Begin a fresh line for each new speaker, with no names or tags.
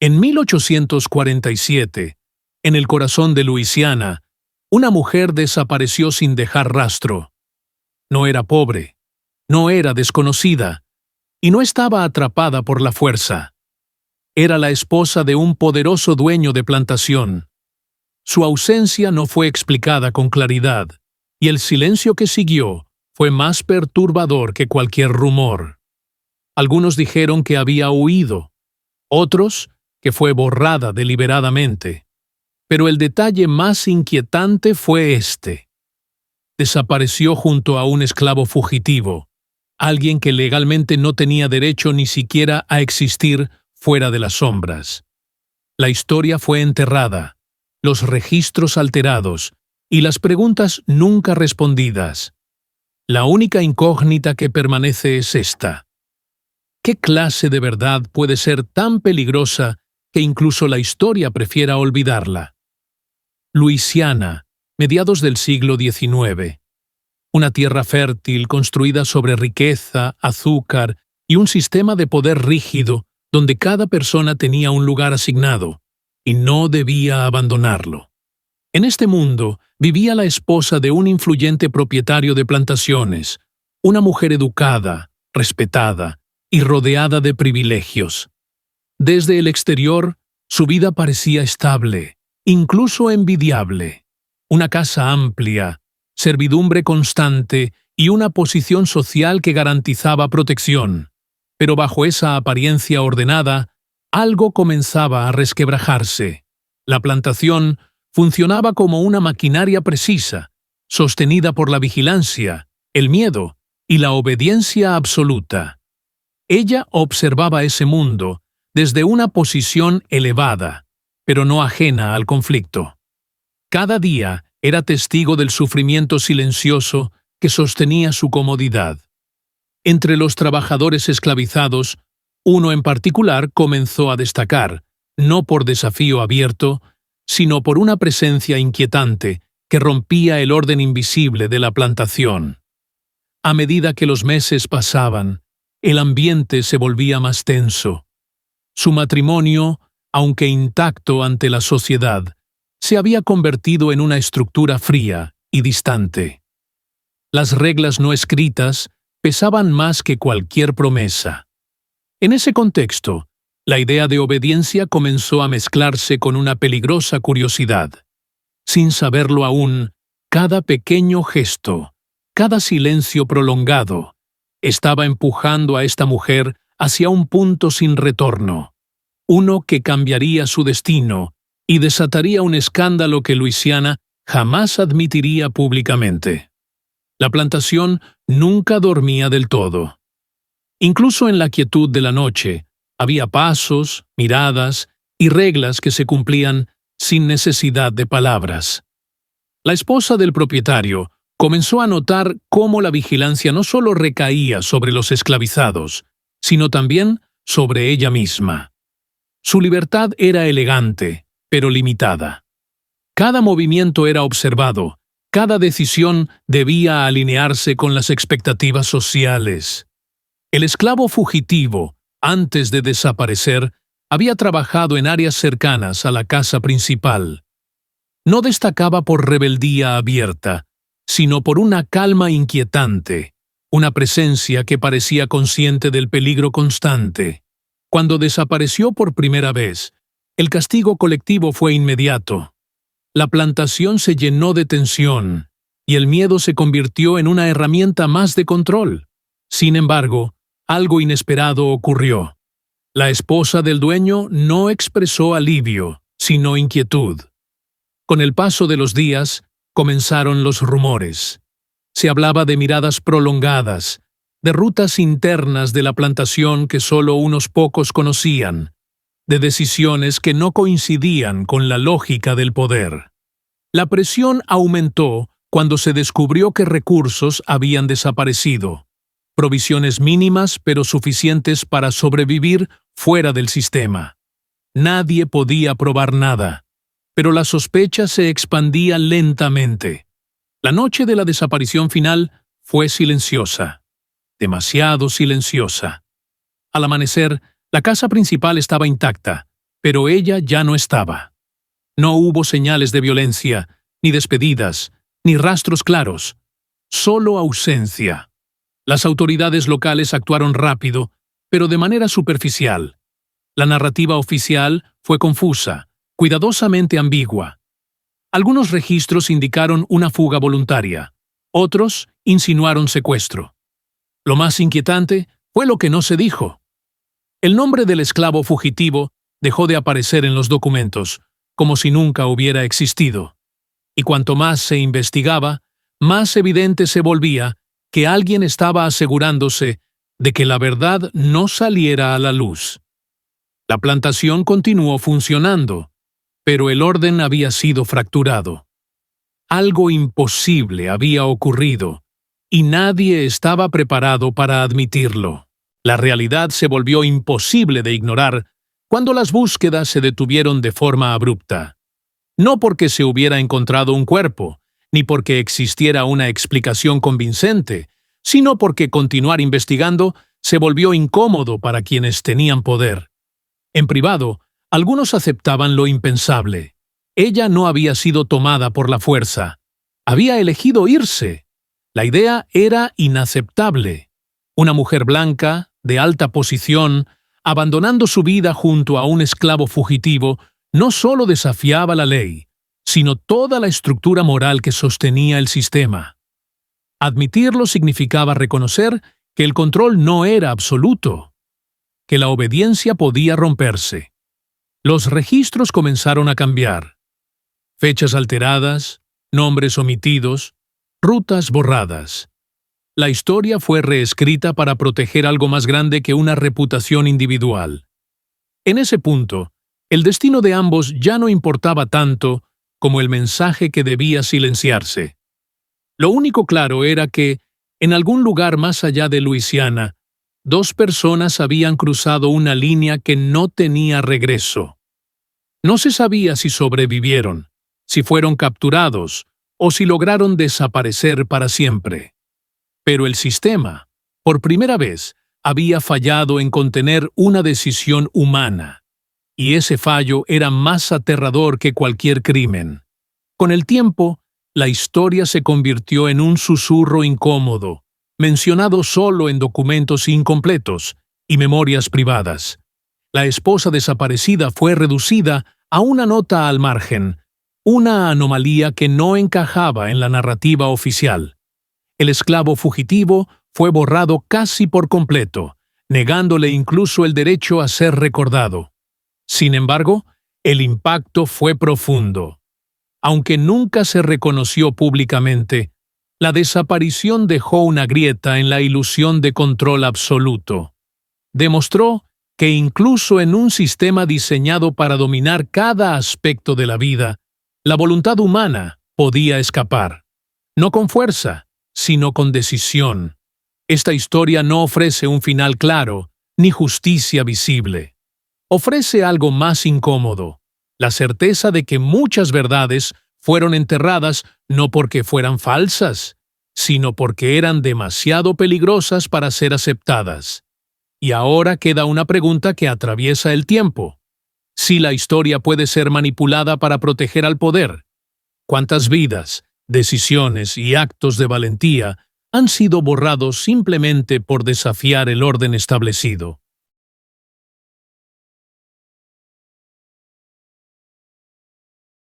En 1847, en el corazón de Luisiana, una mujer desapareció sin dejar rastro. No era pobre, no era desconocida, y no estaba atrapada por la fuerza. Era la esposa de un poderoso dueño de plantación. Su ausencia no fue explicada con claridad, y el silencio que siguió fue más perturbador que cualquier rumor. Algunos dijeron que había huido, otros que fue borrada deliberadamente. Pero el detalle más inquietante fue este. Desapareció junto a un esclavo fugitivo, alguien que legalmente no tenía derecho ni siquiera a existir fuera de las sombras. La historia fue enterrada, los registros alterados y las preguntas nunca respondidas. La única incógnita que permanece es esta. ¿Qué clase de verdad puede ser tan peligrosa que incluso la historia prefiera olvidarla? Luisiana, mediados del siglo XIX. Una tierra fértil construida sobre riqueza, azúcar y un sistema de poder rígido donde cada persona tenía un lugar asignado y no debía abandonarlo. En este mundo vivía la esposa de un influyente propietario de plantaciones, una mujer educada, respetada y rodeada de privilegios. Desde el exterior, su vida parecía estable, incluso envidiable. Una casa amplia, servidumbre constante y una posición social que garantizaba protección. Pero bajo esa apariencia ordenada, algo comenzaba a resquebrajarse. La plantación funcionaba como una maquinaria precisa, sostenida por la vigilancia, el miedo y la obediencia absoluta. Ella observaba ese mundo desde una posición elevada, pero no ajena al conflicto. Cada día era testigo del sufrimiento silencioso que sostenía su comodidad. Entre los trabajadores esclavizados, uno en particular comenzó a destacar, no por desafío abierto, sino por una presencia inquietante que rompía el orden invisible de la plantación. A medida que los meses pasaban, el ambiente se volvía más tenso. Su matrimonio, aunque intacto ante la sociedad, se había convertido en una estructura fría y distante. Las reglas no escritas pesaban más que cualquier promesa. En ese contexto, la idea de obediencia comenzó a mezclarse con una peligrosa curiosidad. Sin saberlo aún, cada pequeño gesto, cada silencio prolongado, estaba empujando a esta mujer hacia un punto sin retorno, uno que cambiaría su destino y desataría un escándalo que Luisiana jamás admitiría públicamente. La plantación nunca dormía del todo. Incluso en la quietud de la noche, había pasos, miradas y reglas que se cumplían sin necesidad de palabras. La esposa del propietario comenzó a notar cómo la vigilancia no solo recaía sobre los esclavizados, sino también sobre ella misma. Su libertad era elegante, pero limitada. Cada movimiento era observado, cada decisión debía alinearse con las expectativas sociales. El esclavo fugitivo, antes de desaparecer, había trabajado en áreas cercanas a la casa principal. No destacaba por rebeldía abierta, sino por una calma inquietante, una presencia que parecía consciente del peligro constante. Cuando desapareció por primera vez, el castigo colectivo fue inmediato. La plantación se llenó de tensión, y el miedo se convirtió en una herramienta más de control. Sin embargo, algo inesperado ocurrió. La esposa del dueño no expresó alivio, sino inquietud. Con el paso de los días, comenzaron los rumores. Se hablaba de miradas prolongadas, de rutas internas de la plantación que solo unos pocos conocían, de decisiones que no coincidían con la lógica del poder. La presión aumentó cuando se descubrió que recursos habían desaparecido, provisiones mínimas pero suficientes para sobrevivir fuera del sistema. Nadie podía probar nada, pero la sospecha se expandía lentamente. La noche de la desaparición final fue silenciosa, demasiado silenciosa. Al amanecer, la casa principal estaba intacta, pero ella ya no estaba. No hubo señales de violencia, ni despedidas, ni rastros claros, solo ausencia. Las autoridades locales actuaron rápido, pero de manera superficial. La narrativa oficial fue confusa, cuidadosamente ambigua. Algunos registros indicaron una fuga voluntaria, otros insinuaron secuestro. Lo más inquietante fue lo que no se dijo. El nombre del esclavo fugitivo dejó de aparecer en los documentos, como si nunca hubiera existido. Y cuanto más se investigaba, más evidente se volvía que alguien estaba asegurándose de que la verdad no saliera a la luz. La plantación continuó funcionando, pero el orden había sido fracturado. Algo imposible había ocurrido, y nadie estaba preparado para admitirlo. La realidad se volvió imposible de ignorar cuando las búsquedas se detuvieron de forma abrupta. No porque se hubiera encontrado un cuerpo, ni porque existiera una explicación convincente, sino porque continuar investigando se volvió incómodo para quienes tenían poder. En privado, algunos aceptaban lo impensable. Ella no había sido tomada por la fuerza. Había elegido irse. La idea era inaceptable. Una mujer blanca, de alta posición, abandonando su vida junto a un esclavo fugitivo, no solo desafiaba la ley, sino toda la estructura moral que sostenía el sistema. Admitirlo significaba reconocer que el control no era absoluto, que la obediencia podía romperse. Los registros comenzaron a cambiar. Fechas alteradas, nombres omitidos, rutas borradas. La historia fue reescrita para proteger algo más grande que una reputación individual. En ese punto, el destino de ambos ya no importaba tanto como el mensaje que debía silenciarse. Lo único claro era que, en algún lugar más allá de Luisiana, dos personas habían cruzado una línea que no tenía regreso. No se sabía si sobrevivieron, si fueron capturados o si lograron desaparecer para siempre. Pero el sistema, por primera vez, había fallado en contener una decisión humana, y ese fallo era más aterrador que cualquier crimen. Con el tiempo, la historia se convirtió en un susurro incómodo, mencionado solo en documentos incompletos y memorias privadas. La esposa desaparecida fue reducida a una nota al margen, una anomalía que no encajaba en la narrativa oficial. El esclavo fugitivo fue borrado casi por completo, negándole incluso el derecho a ser recordado. Sin embargo, el impacto fue profundo. Aunque nunca se reconoció públicamente, la desaparición dejó una grieta en la ilusión de control absoluto. Demostró que incluso en un sistema diseñado para dominar cada aspecto de la vida, la voluntad humana podía escapar. No con fuerza, sino con decisión. Esta historia no ofrece un final claro, ni justicia visible. Ofrece algo más incómodo, la certeza de que muchas verdades fueron enterradas no porque fueran falsas, sino porque eran demasiado peligrosas para ser aceptadas. Y ahora queda una pregunta que atraviesa el tiempo. Si la historia puede ser manipulada para proteger al poder, ¿cuántas vidas, decisiones y actos de valentía han sido borrados simplemente por desafiar el orden establecido?